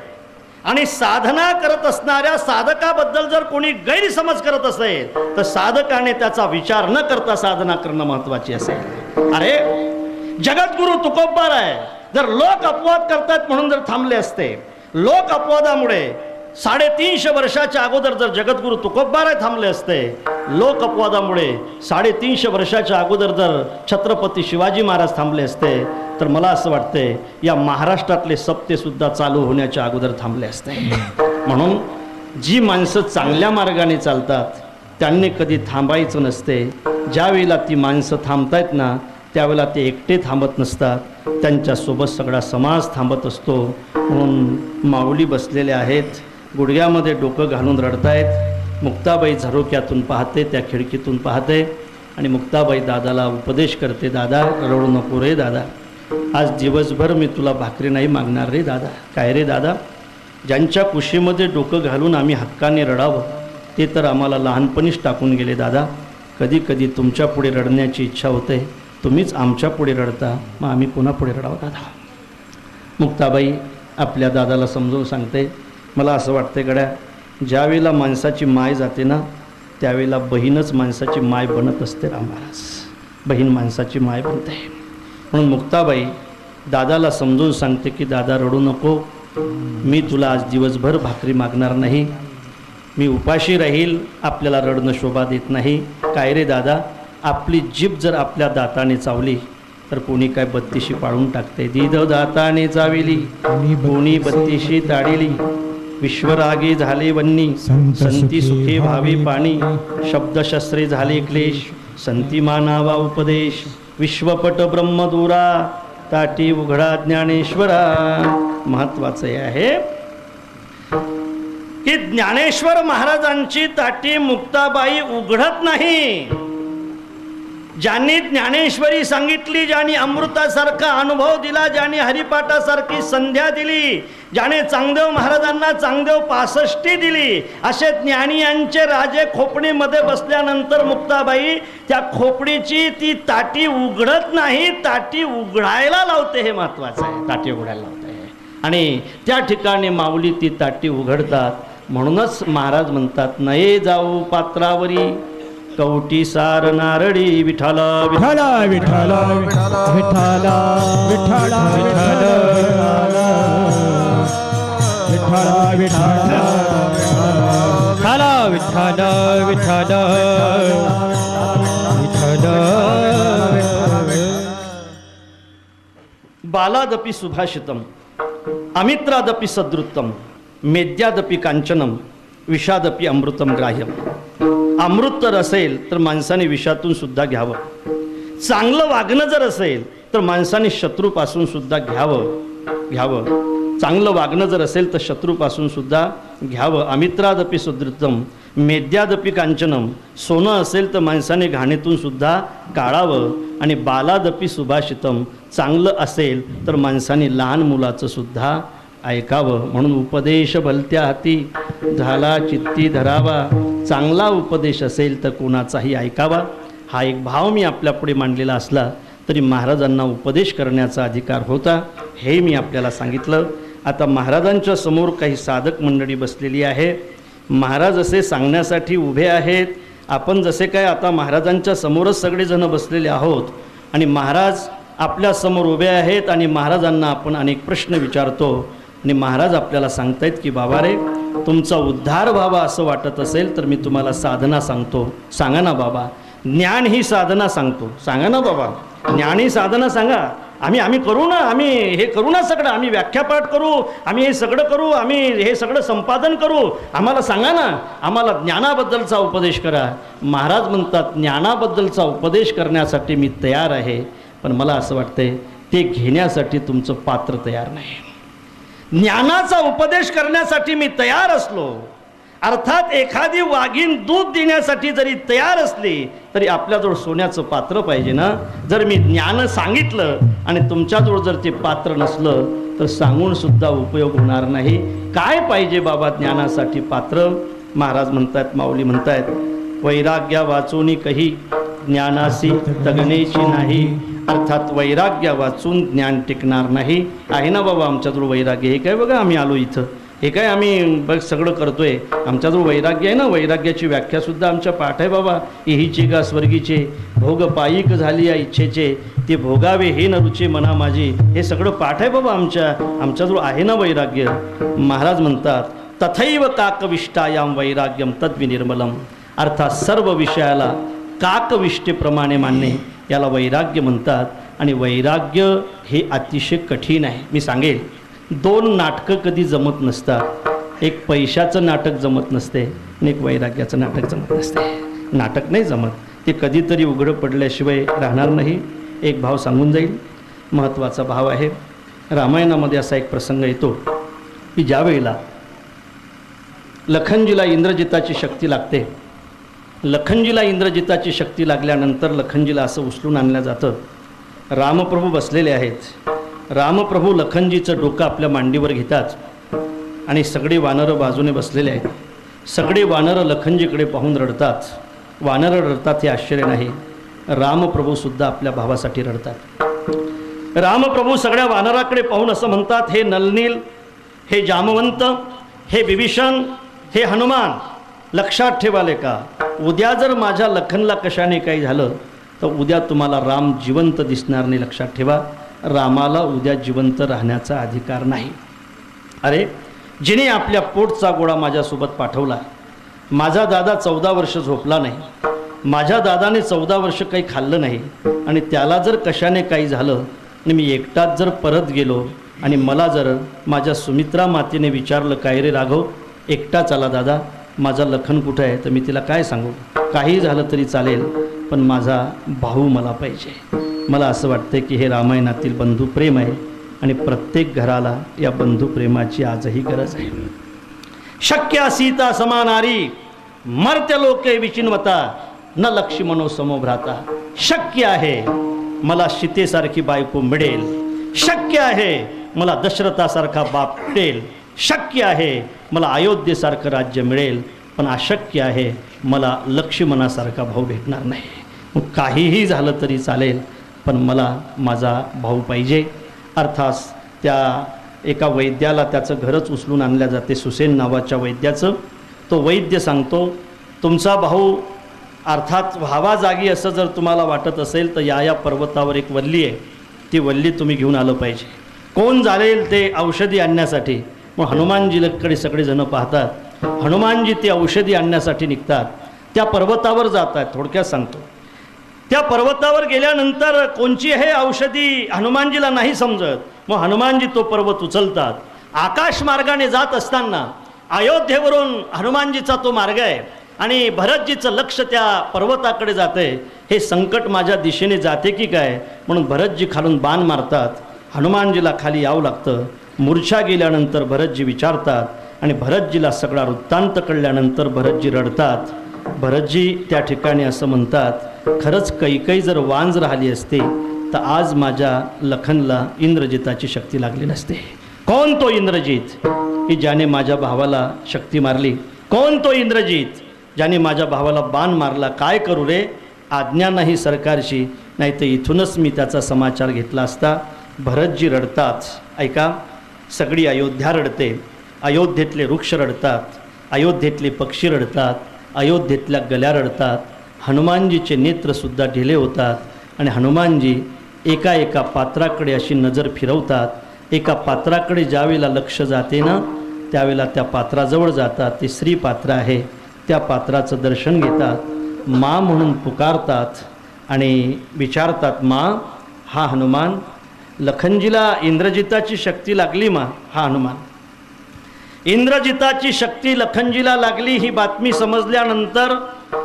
S1: आणि साधना करत असणाऱ्या साधकाबद्दल जर कोणी गैरसमज करत असेल तर साधकाने त्याचा विचार न करता साधना करणं महत्त्वाची असेल. अरे जगद्गुरु तुकोबार आहे, जर लोक अपवाद करतात म्हणून जर थांबले असते, लोक अपवादामुळे 350 वर्षाच्या अगोदर जर जगद्गुरु तुकोबाराय थांबले असते, लोक अपवादामुळे 350 वर्षाच्या अगोदर जर छत्रपती शिवाजी महाराज थांबले असते, तर मला असं वाटतंय या महाराष्ट्रातले सप्तेसुद्धा चालू होण्याच्या अगोदर थांबले असते. म्हणून जी माणसं चांगल्या मार्गाने चालतात त्यांनी कधी थांबायचं नसते. ज्यावेळेला ती माणसं थांबतायत ना त्यावेळेला ते एकटे थांबत नसतात, त्यांच्यासोबत सगळा समाज थांबत असतो. म्हणून माऊली बसलेले आहेत, गुडघ्यामध्ये डोकं घालून रडतायत. मुक्ताबाई झरोक्यातून पाहते, त्या खिडकीतून पाहते आणि मुक्ताबाई दादाला उपदेश करते, दादा रडू नको रे दादा, आज दिवसभर मी तुला भाकरी नाही मागणार रे दादा. काय रे दादा, ज्यांच्या कुशीमध्ये डोकं घालून आम्ही हक्काने रडावं ते तर आम्हाला लहानपणीच टाकून गेले दादा. कधी कधी तुमच्या पुढे रडण्याची इच्छा होते, तुम्हीच आमच्या पुढे रडता, मग आम्ही पुन्हा पुढे रडावं दादा. मुक्ताबाई आपल्या दादाला समजून सांगते, मला असं वाटते गड्या, ज्यावेळेला माणसाची माय जाते ना त्यावेळेला बहीणच माणसाची माय बनत असते. राम महाराज, बहीण माणसाची माय बनते. म्हणून मुक्ताबाई दादाला समजून सांगते की दादा रडू नको, मी तुला आज दिवसभर भाकरी मागणार नाही, मी उपाशी राहील, आपल्याला रडणं शोभा देत नाही. काय रे दादा, आपली जीभ जर आपल्या दाताने चावली तर कोणी काय बत्तीशी पाळून टाकते. दीद दाताने चाविली कोणी बत्तीशी ताडिली, विश्वरागे झाले वन्नी संती सुखे भावे पाणी, शब्दशस्त्रे झाले क्लेश संती मानावा उपदेश, विश्वपट ब्रह्मदूरा ताटी उघडा ज्ञानेश्वरा. महत्वाचं आहे की ज्ञानेश्वर महाराजांची ताटी मुक्ताबाई उघडत नाही. ज्यांनी ज्ञानेश्वरी सांगितली, ज्यांनी अमृतासारखा अनुभव दिला, ज्यांनी हरिपाठासारखी संध्या दिली, ज्याने चांगदेव महाराजांना चांगदेव 65 दिली, असे ज्ञानी यांचे राजे खोपडीमध्ये बसल्यानंतर मुक्ताबाई त्या खोपडीची ती ताटी उघडत नाही, ताटी उघडायला लावते. हे महत्वाचं आहे, ताटी उघडायला लावते. आणि त्या ठिकाणी माऊली ती ताटी उघडतात. म्हणूनच महाराज म्हणतात, नये जाऊ पात्रावरी कवटी सार नारळी, विठाला
S2: विठाला विठाला विठाला विठाला विठाला विठाला विठाला विठाला विठाला विठाला.
S1: बालादपि सुभाषितम अमित्रादपि सदृत्तम मेद्यादपि कांचनम विषादपि अमृतम ग्राह्यम. अमृत जर असेल तर माणसाने विषातून सुद्धा घ्यावं. चांगलं वागणं जर असेल तर माणसाने शत्रूपासून सुद्धा घ्यावं. चांगलं वागणं जर असेल तर शत्रूपासून सुद्धा घ्यावं. अमित्रादपि सुदृतम मेद्यादपि कांचनम. सोनं असेल तर माणसाने घाणीतून सुद्धा काढावं. आणि बालादपि सुभाषितम, चांगलं असेल तर माणसाने लहान मुलाचं सुद्धा ऐकावं. म्हणून उपदेश भलत्या हाती झाला चित्ती धरावा. चांगला उपदेश असेल तर कोणाचाही ऐकावा. हा एक भाव मी आपल्यापुढे मांडलेला असला तरी महाराजांना उपदेश करण्याचा अधिकार होता, हे मी आपल्याला सांगितलं. आता महाराजांच्या समोर काही साधक मंडळी बसलेली आहे. महाराज असे सांगण्यासाठी उभे आहेत. आपण जसे काय आता महाराजांच्या समोरच सगळेजण बसलेले आहोत आणि महाराज आपल्या समोर उभे आहेत आणि महाराजांना आपण अनेक प्रश्न विचारतो आणि महाराज आपल्याला सांगतायत की बाबा रे, तुमचा उद्धार व्हावा असं वाटत असेल तर मी तुम्हाला साधना सांगतो. सांगा ना बाबा, ज्ञान ही साधना सांगतो. सांगा ना बाबा, ज्ञान ही साधना सांगा. आम्ही करू ना, आम्ही हे करू ना सगळं, आम्ही व्याख्यापाठ करू, आम्ही हे सगळं करू, आम्ही हे सगळं संपादन करू. आम्हाला सांगा ना, आम्हाला ज्ञानाबद्दलचा उपदेश करा. महाराज म्हणतात, ज्ञानाबद्दलचा उपदेश करण्यासाठी मी तयार आहे, पण मला असं वाटतंय ते घेण्यासाठी तुमचं पात्र तयार नाही. ज्ञानाचा उपदेश करण्यासाठी मी तयार असलो अर्थात एखादी वाघीण दूध देण्यासाठी जरी तयार असली तरी आपल्याजवळ सोन्याचं पात्र पाहिजे ना. जर मी ज्ञान सांगितलं आणि तुमच्याजवळ जर ते पात्र नसलं तर सांगून सुद्धा उपयोग होणार नाही. काय पाहिजे बाबा ज्ञानासाठी पात्र? महाराज म्हणतात, माऊली म्हणतायत, वैराग्या वाचून कही ज्ञानासी तगणेची नाही. अर्थात वैराग्य वाचून ज्ञान टिकणार नाही. आहे ना बाबा आमच्याजवळ वैराग्य? हे काय बघा आम्ही आलो इथं, हे काय आम्ही बघ सगळं करतोय, आमच्याजवळ वैराग्य आहे ना. वैराग्याची व्याख्यासुद्धा आमच्या पाठ आहे बाबा. इहीची गा स्वर्गीचे भोग पायिक झाली या इच्छेचे, ते भोगावे हे न रुचे मना माझी. हे सगळं पाठ आहे बाबा आमच्याजवळ आहे ना वैराग्य. महाराज म्हणतात, तथैव काकविष्टायाम वैराग्यम तद्विनिर्मलम. अर्थात सर्व विषयाला काकविष्टेप्रमाणे मानणे याला वैराग्य म्हणतात. आणि वैराग्य हे अतिशय कठीण आहे. मी सांगेल, 2 नाटकं कधी जमत नसतात. एक पैशाचं नाटक जमत नसते आणि एक वैराग्याचं नाटक जमत नसते. नाटक नाही जमत, ते कधीतरी उघडं पडल्याशिवाय राहणार नाही. एक भाव सांगून जाईल, महत्त्वाचा भाव आहे. रामायणामध्ये असा एक प्रसंग येतो की ज्या वेळेला लखनजीला इंद्रजिताची शक्ती लागते, लखनजीला इंद्रजिताची शक्ती लागल्यानंतर लखनजीला असं उचलून आणलं जातं. रामप्रभू बसलेले आहेत. रामप्रभू लखनजीचं डोकं आपल्या मांडीवर घेतात आणि सगळे वानरं बाजूने बसलेले आहेत. सगळे वानरं लखनजीकडे पाहून रडतात. वानरं रडतात हे आश्चर्य नाही, रामप्रभूसुद्धा आपल्या भावासाठी रडतात. रामप्रभू सगळ्या वानराकडे पाहून असं म्हणतात, हे नलनील, हे जामवंत, हे विभीषण, हे हनुमान, लक्षात ठेवाले का, उद्या जर माझ्या लखनला कशाने काही झालं तर उद्या तुम्हाला राम जिवंत दिसणार नाही. लक्षात ठेवा, रामाला उद्या जिवंत राहण्याचा अधिकार नाही. अरे, जिने आपल्या पोटचा गोळा माझ्यासोबत पाठवला, माझा दादा 14 वर्ष झोपला नाही, माझ्या दादाने 14 वर्ष काही खाल्लं नाही, आणि त्याला जर कशाने काही झालं आणि मी एकटाच जर परत गेलो आणि मला जर माझ्या सुमित्रा मातेने विचारलं, काय रे राघव, एकटाच आला दादा, माझा लखन कुठं आहे? तर मी तिला काय सांगू? काही झालं तरी चालेल, पण माझा भाऊ मला पाहिजे. मला असं वाटतं की हे रामायणातील बंधुप्रेम आहे आणि प्रत्येक घराला या बंधुप्रेमाची आजही गरज आहे. शक्य सीता समानारी मर्त्य लोके विचिन्वता न लक्ष्मणो समोभ्राता. शक्य आहे मला सीतेसारखी बायको मिळेल, शक्य आहे मला दशरथासारखा बाप मिळेल, शक्य आहे मला अयोध्येसारखं राज्य मिळेल, पण अशक्य आहे मला लक्ष्मणासारखा भाऊ भेटणार नाही. मग काहीही झालं तरी चालेल, पण मला माझा भाऊ पाहिजे. अर्थात त्या एका वैद्याला त्याचं घरच उचलून आणल्या जाते, सुसेन नावाच्या वैद्याचं. तो वैद्य सांगतो, तुमचा भाऊ अर्थात व्हावा जागी असं जर तुम्हाला वाटत असेल तर या पर्वतावर एक वल्ली आहे, ती वल्ली तुम्ही घेऊन आलं पाहिजे. कोण जाईल ते औषधी आणण्यासाठी? मग हनुमानजीकडे सगळेजणं पाहतात. हनुमानजी ते औषधी आणण्यासाठी निघतात, त्या पर्वतावर जातात. थोडक्यात सांगतो, त्या पर्वतावर गेल्यानंतर कोणची हे औषधी हनुमानजीला नाही समजत. मग हनुमानजी तो पर्वत उचलतात. आकाश मार्गाने जात असताना अयोध्येवरून हनुमानजीचा तो मार्ग आहे आणि भरतजीचं लक्ष त्या पर्वताकडे जाते. हे संकट माझ्या दिशेने जाते की काय म्हणून भरतजी खालून बाण मारतात. हनुमानजीला खाली यावं लागतं. मूर्छा गेल्यानंतर भरतजी विचारतात आणि भरतजीला सगळा वृत्तांत कळल्यानंतर भरतजी रडतात. भरतजी त्या ठिकाणी असं म्हणतात, खरंच कैकई जर वांज राहिली असते तर आज माझ्या लखनला इंद्रजिताची शक्ती लागली नसते. कोण तो इंद्रजित की ज्याने माझ्या भावाला शक्ती मारली? कोण तो इंद्रजित ज्याने माझ्या भावाला बाण मारला? काय करू रे, आज्ञा नाही सरकारची, नाही तर इथूनच मी त्याचा समाचार घेतला असता. भरतजी रडतात. ऐका, सगळी अयोध्या रडते. अयोध्येतले वृक्ष रडतात, अयोध्येतले पक्षी रडतात, अयोध्येतल्या गल्या रडतात. हनुमानजीचे नेत्रसुद्धा ढिले होतात आणि हनुमानजी एका एका पात्राकडे अशी नजर फिरवतात. एका पात्राकडे ज्यावेळेला लक्ष जाते ना त्यावेळेला त्या पात्राजवळ जातात. ते श्री पात्र आहे. त्या पात्राचं दर्शन घेतात, मा म्हणून पुकारतात आणि विचारतात, मा, हा हनुमान? लखनजीला इंद्रजिताची शक्ती लागली मा? हा हनुमान. इंद्रजिताची शक्ती लखनजीला लागली ही बातमी समजल्यानंतर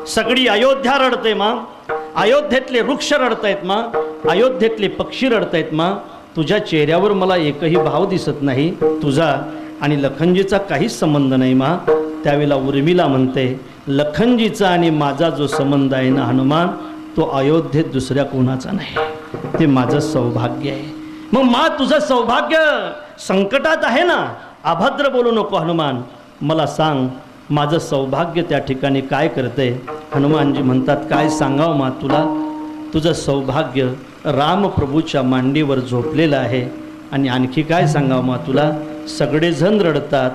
S1: सगळी अयोध्या रडते मा, अयोध्येतले वृक्ष रडतायत मा, अयोध्येतले पक्षी रडतायत मा. तुझ्या चेहऱ्यावर मला एकही भाव दिसत नाही. तुझा आणि लखनजीचा काहीच संबंध नाही मा. त्यावेळेला उर्मिला म्हणते, लखनजीचा आणि माझा जो संबंध आहे ना हनुमान, तो अयोध्येत दुसऱ्या कोणाचा नाही, ते माझं सौभाग्य आहे. मग मा तुझं सौभाग्य संकटात आहे ना, अभद्र बोलू नको हनुमान, मला सांग माझं सौभाग्य त्या ठिकाणी काय करते. हनुमानजी म्हणतात, काय सांगावं मा तुला, तुझं सौभाग्य रामप्रभूच्या मांडीवर झोपलेलं आहे. आणि आणखी काय सांगावं मा तुला, सगळेजण रडतात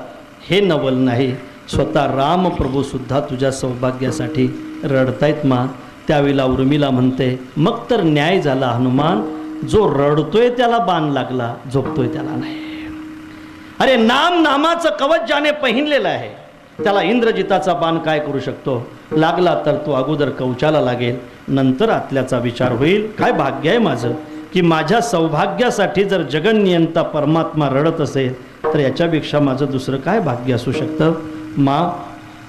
S1: हे नवल नाही, स्वतः रामप्रभूसुद्धा तुझ्या सौभाग्यासाठी रडतायत मा. त्यावेळेला उर्मिला म्हणते, मग तर न्याय झाला हनुमान, जो रडतोय त्याला बाण लागला, झोपतोय त्याला नाही. अरे नामाचं कवच ज्याने पहिनलेलं आहे त्याला इंद्रजिताचा बाण काय करू शकतो, लागला तर तो अगोदर कवचाला लागेल, नंतर आतल्याचा विचार होईल. काय भाग्य आहे माझं की माझ्या सौभाग्यासाठी जर जगन्नियंता परमात्मा रडत असेल तर याच्यापेक्षा माझं दुसरं काय भाग्य असू शकतं. मा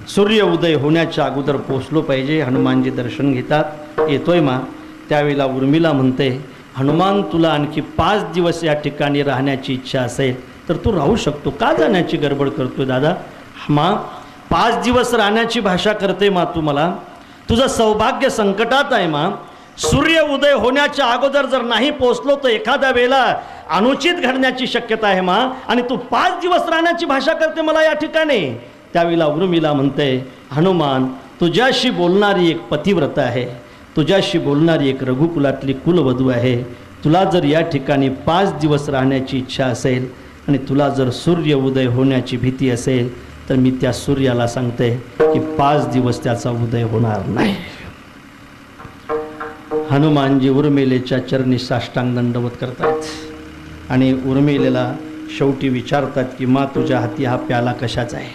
S1: सूर्य उदय होण्याच्या अगोदर पोचलो पाहिजे. हनुमानजी दर्शन घेतात, येतोय मा. त्यावेळेला उर्मिला म्हणते, हनुमान तुला आणखी 5 दिवस या ठिकाणी राहण्याची इच्छा असेल तर तू राहू शकतो, का जाण्याची गडबड करतोय दादा. मा 5 दिवस राहण्याची भाषा करते मा तू मला, तुझं सौभाग्य संकटात आहे मा. सूर्य उदय होण्याच्या अगोदर जर नाही पोचलो तर एखाद्या वेळेला अनुचित घडण्याची शक्यता आहे मा, आणि तू 5 दिवस राहण्याची भाषा करते मला या ठिकाणी. त्यावेळेला उर्मिला म्हणते, हनुमान तुझ्याशी बोलणारी एक पतिव्रता आहे, तुझ्याशी बोलणारी एक रघुकुलातली कुलवधू आहे. तुला जर या ठिकाणी 5 दिवस राहण्याची इच्छा असेल आणि तुला जर सूर्य उदय होण्याची भीती असेल तर मी त्या सूर्याला सांगते की 5 दिवस त्याचा उदय होणार नाही. हनुमानजी उर्मिलेच्या चरणी साष्टांग दंडवत करतात आणि उर्मिलेला शेवटी विचारतात की मा तुझ्या हाती हा प्याला कशाचा आहे,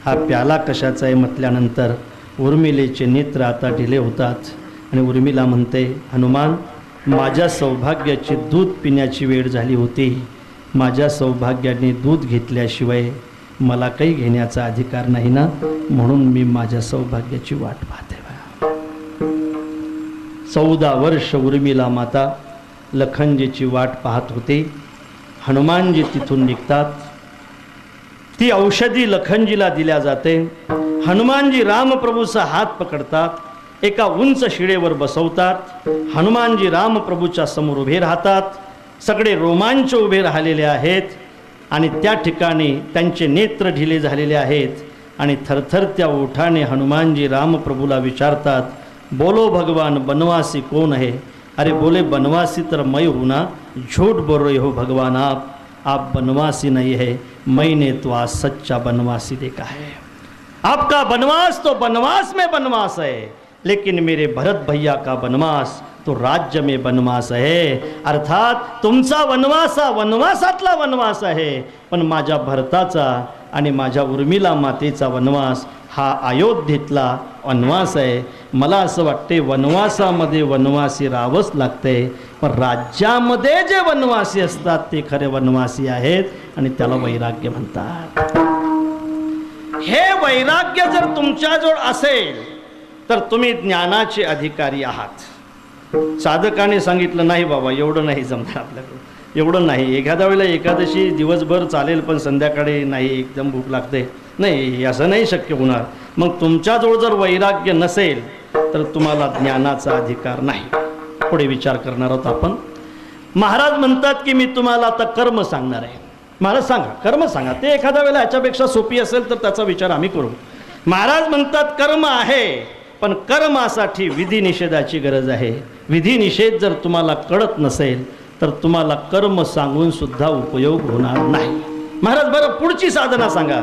S1: हा प्याला कशाचा आहे म्हटल्यानंतर उर्मिलेचे नेत्र आता ढिले होतात आणि उर्मिला म्हणते, हनुमान माझ्या सौभाग्याची दूध पिण्याची वेळ झाली होती, माझ्या सौभाग्याने दूध घेतल्याशिवाय मला काही घेण्याचा अधिकार नाही ना, म्हणून मी माझ्या सौभाग्याची वाट पाहते. 14 वर्ष उर्मिला माता लखनजीची वाट पाहत होती. हनुमानजी तिथून निघतात, ती औषधी लखनजीला दिल्या जाते. हनुमानजी रामप्रभूचा हात पकडतात, एका उंच शिडेवर बसवतात. हनुमानजी रामप्रभूच्या समोर उभे राहतात. सगळे रोमांच उभे राहिलेले आहेत आणि त्या ठिकाणी त्यांचे नेत्र ढिले झालेले आहेत आणि थरथरत्या ओठाने हनुमानजी रामप्रभूला विचारतात, बोलो भगवान बनवासी कौन है. अरे बोले बनवासी तर मैं हूँ ना, झूठ बोल रहे हो भगवान आप बनवासी नहीं है, मैंने तो आज सच्चा बनवासी देखा है. आपका बनवास तो बनवास में बनवास है, लेकिन मेरे भरत भैया का बनवास तो राज्य में बनवास आहे. अर्थात तुमचा वनवास हा वनवासातला वनवास आहे, पण माझ्या भरताचा आणि माझ्या उर्मिला मातेचा वनवास हा अयोध्येतला वनवास आहे. मला असं वाटते वनवासामध्ये वनवासी राहावंच लागते, पण राज्यामध्ये जे वनवासी असतात ते खरे वनवासी आहेत आणि त्याला वैराग्य म्हणतात. हे वैराग्य जर तुमच्याजवळ असेल तर तुम्ही ज्ञानाचे अधिकारी आहात. साधकाने सांगितलं नाही बाबा एवढं नाही जमणार आपल्याकडून, एवढं नाही, एखाद्या वेळेला एकादशी दिवसभर चालेल पण संध्याकाळी नाही, एकदम भूक लागते, नाही असं नाही शक्य होणार. मग तुमच्याजवळ जर वैराग्य नसेल तर तुम्हाला ज्ञानाचा अधिकार नाही. पुढे विचार करणार आहोत आपण. महाराज म्हणतात की मी तुम्हाला आता कर्म सांगणार आहे. महाराज सांगा, कर्म सांगा. ते एखाद्या वेळेला ह्याच्यापेक्षा सोपी असेल तर त्याचा विचार आम्ही करू. महाराज म्हणतात कर्म आहे, पण कर्मासाठी विधी निषेधाची गरज आहे. विधी निषेध जर तुम्हाला कळत नसेल तर तुम्हाला कर्म सांगून सुद्धा उपयोग होणार नाही. महाराज बरं पुढची साधना सांगा.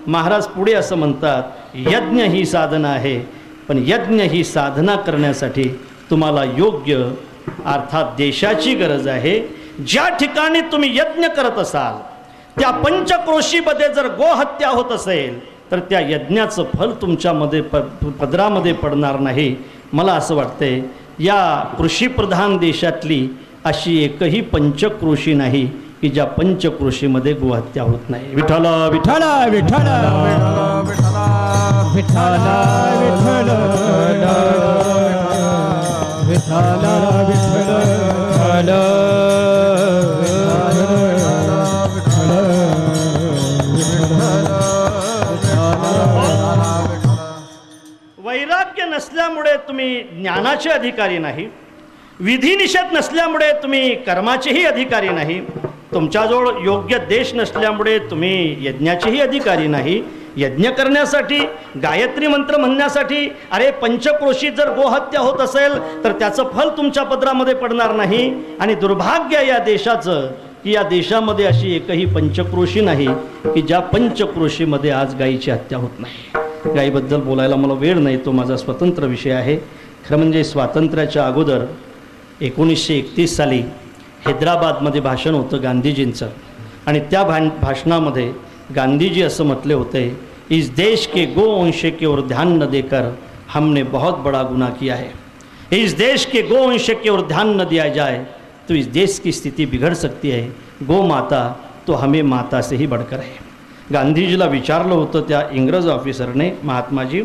S1: महाराज पुढे असं म्हणतात, यज्ञ ही साधना आहे, पण यज्ञ ही साधना करण्यासाठी तुम्हाला योग्य अर्थात देशाची गरज आहे. ज्या ठिकाणी तुम्ही यज्ञ करत असाल त्या पंचक्रोशीमध्ये जर गोहत्या होत असेल तर त्या यज्ञाचं फल तुमच्यामध्ये पदरामध्ये पडणार नाही. मला असं वाटते या कृषीप्रधान देशातली अशी एकही पंचक्रोशी नाही की ज्या पंचक्रोशीमध्ये गोहत्या होत नाही. विठ्ठल विठ्ठल
S2: विठ्ठल विठ्ठल विठ्ठल विठ्ठल विठ्ठल विठ्ठल
S1: वैराग्य नसल्यामुळे तुम्ही ज्ञानाचे अधिकारी नाही, विधिनिषेध नसल्यामुळे तुम्ही कर्माचेही अधिकारी नाही, तुमच्याजवळ योग्य देश नसल्यामुळे तुम्ही यज्ञाचेही अधिकारी नाही. यज्ञ करण्यासाठी, गायत्री मंत्र म्हणण्यासाठी, अरे पंचक्रोशीत जर गोहत्या होत असेल तर त्याचं फल तुमच्या पदरामध्ये पडणार नाही. आणि दुर्भाग्य या देशाचं की या देशामध्ये अशी एकही पंचक्रोशी नाही की ज्या पंचक्रोशीमध्ये आज गायीची हत्या होत नाही. गायीबद्दल बोलायला मला वेळ नाही, तो माझा स्वतंत्र विषय आहे. खरं म्हणजे स्वातंत्र्याच्या अगोदर 1931 साली हैदराबादमध्ये भाषण होतं गांधीजींचं, आणि त्या भाषणामध्ये गांधीजी असं म्हटले होते, इस देश के गोवंश की ओर ध्यान न देकर हमने बहुत बड़ा गुनाह किया है. इस देश के गोवंश की ओर ध्यान न दिया जाए तो इस देश की स्थिति बिगड़ सकती है. गो माता तो हमें माता से ही बढ़कर है. गांधीजीला विचारलं होतं त्या इंग्रज ऑफिसरने, महात्माजी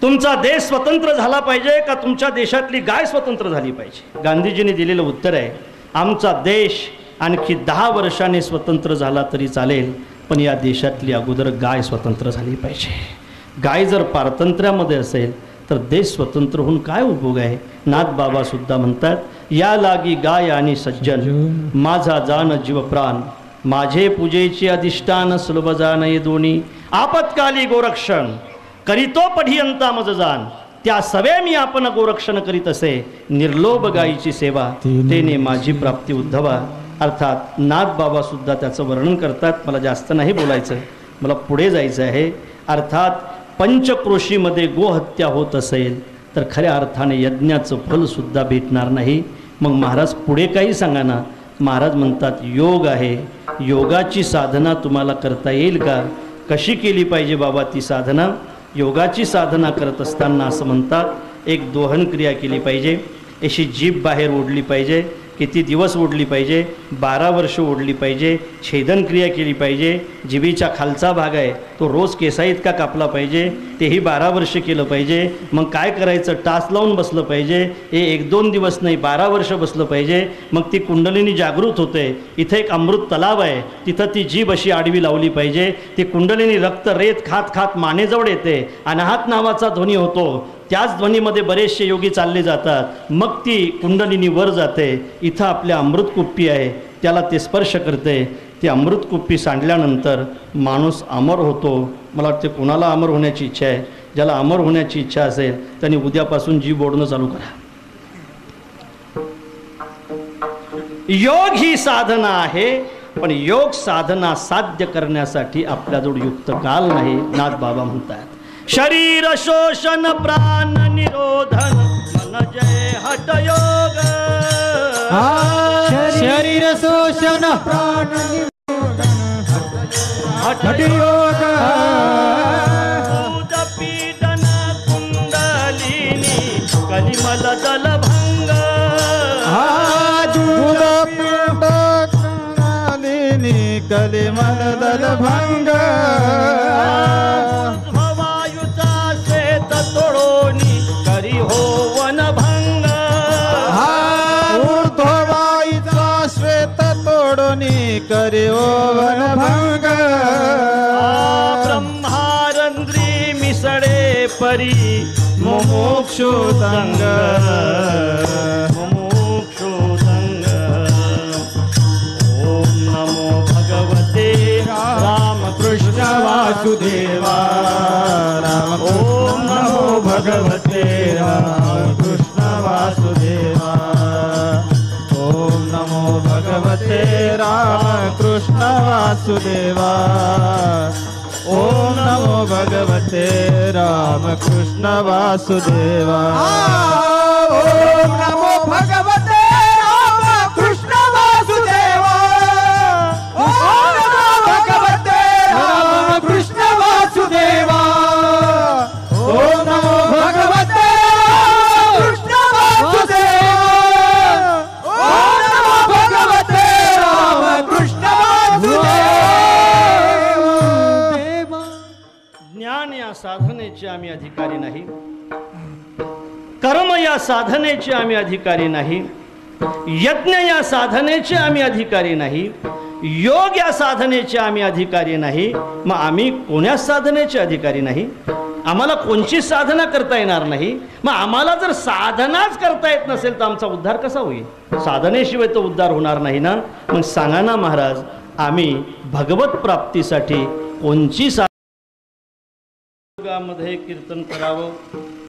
S1: तुमचा देश स्वतंत्र झाला पाहिजे का तुमच्या देशातली गाय स्वतंत्र झाली पाहिजे? गांधीजींनी दिलेलं उत्तर आहे, आमचा देश आणखी 10 वर्षांनी स्वतंत्र झाला तरी चालेल, पण या देशातली अगोदर गाय स्वतंत्र झाली पाहिजे. गाय जर पारतंत्र्यामध्ये असेल तर देश स्वतंत्र होऊन काय उपयोग आहे? नाथबाबा सुद्धा म्हणतात, या लागी गाय आणि सज्जन माझा जान जीव प्राण, माझे पूजेचे अधिष्ठान सुलभ जान ये दोन्ही, आपत्काली गोरक्षण करीतो पढियंता मज जान, त्या सवे मी आपण गोरक्षण करीत असे, निर्लोभ गायीची सेवा तेने माझी प्राप्ती उद्धवा. अर्थात नाथबाबा सुद्धा त्याचं वर्णन करतात. मला जास्त नाही बोलायचं, मला पुढे जायचं आहे. अर्थात पंचक्रोशीमध्ये गोहत्या होत असेल तर खऱ्या अर्थाने यज्ञाचं फलसुद्धा भेटणार नाही. मग महाराज पुढे काही सांगा ना. महाराज म्हणतात, योग आहे, योगाची साधना तुम्हाला करता येईल का? कशी केली पाहिजे बाबा ती साधना? योगाची साधना करत असताना असं म्हणतात, एक दोहन क्रिया केली पाहिजे, अशी जीभ बाहेर ओढली पाहिजे. किती दिवस ओढली पाहिजे? 12 वर्ष ओढली पाहिजे. छेदन क्रिया केली पाहिजे. जिभेचा खालचा भाग आहे तो रोज केसा इतका कापला पाहिजे, तेही 12 वर्ष केलं पाहिजे. मग काय करायचं? टाच लावून बसलं पाहिजे. हे 1-2 दिवस नाही, 12 वर्ष बसलं पाहिजे. मग ती कुंडलिनी जागृत होते. इथं एक अमृत तलाव आहे, तिथं ती जीभ अशी आडवी लावली पाहिजे. ती कुंडलिनी रक्त रेत खात खात मानेजवळ येते, अनाहत नावाचा ध्वनी होतो. त्याच ध्वनीमध्ये बरेचसे योगी चालले जातात. मग ती कुंडलिनी वर जाते. इथं आपल्या अमृतकुप्पी आहे, त्याला ते स्पर्श करते. ती अमृतकुप्पी सांडल्यानंतर माणूस अमर होतो. मला वाटते कोणाला अमर होण्याची इच्छा आहे? ज्याला अमर होण्याची इच्छा असेल त्यांनी उद्यापासून जीभ ओढणं चालू करा. योग ही साधना आहे, पण योग साधना साध्य करण्यासाठी आपल्याजवळ युक्त काल नाही. नाथबाबा म्हणतात, शरीर शोषण प्राण निरोधन मन जय हठ योग.
S2: शरीर शोषण प्राण हठ योग.
S1: दूध पीडन कुंडलिनी कलिमल दल भंग.
S2: दूध पीड कुंडलिनी कलिमल दल भंग.
S1: करी हो वन भंग.
S2: ऊर्ध्ववायूचा श्वेत तोडूनी करी हो वन भंग.
S1: ब्रह्मारंद्री मिसळे परी मुमुक्षुतंग. मुमुक्षुतंग. ओम नमो भगवते रामकृष्ण
S2: वासुदेवा. ओम नमो भगवते रामकृष्ण वासुदेवा. ओम नमो भगवते रामकृष्ण वासुदेवा. ओम नमो भगवते रामकृष्ण वासुदेवा. ओम नमो भगवते रामकृष्ण वासुदेवा. ओम नमो भगवते रामकृष्ण वासुदेवा. ओम नमो भगवते कृष्ण वासुदेवा. ओम नमो भगवते रामकृष्ण वासुदेवा.
S1: ज्ञान या साधनेचे आम्ही अधिकारी नाही, कर्म या साधनेचे आम्ही अधिकारी नाही, यज्ञ या साधनेचे आम्ही अधिकारी नाही, योग या साधनेचे आम्ही अधिकारी नाही. मग आम्ही कोण्या साधनेचे अधिकारी नाही? आम्हाला कोणची साधना करता येणार नाही, मग आम्हाला जर साधनाच करता येत नसेल तर आमचा उद्धार कसा होईल? साधनेशिवाय तो उद्धार होणार नाही ना. मग सांगा ना महाराज, आम्ही भगवत प्राप्तीसाठी कोणची मध्ये कीर्तन करावं?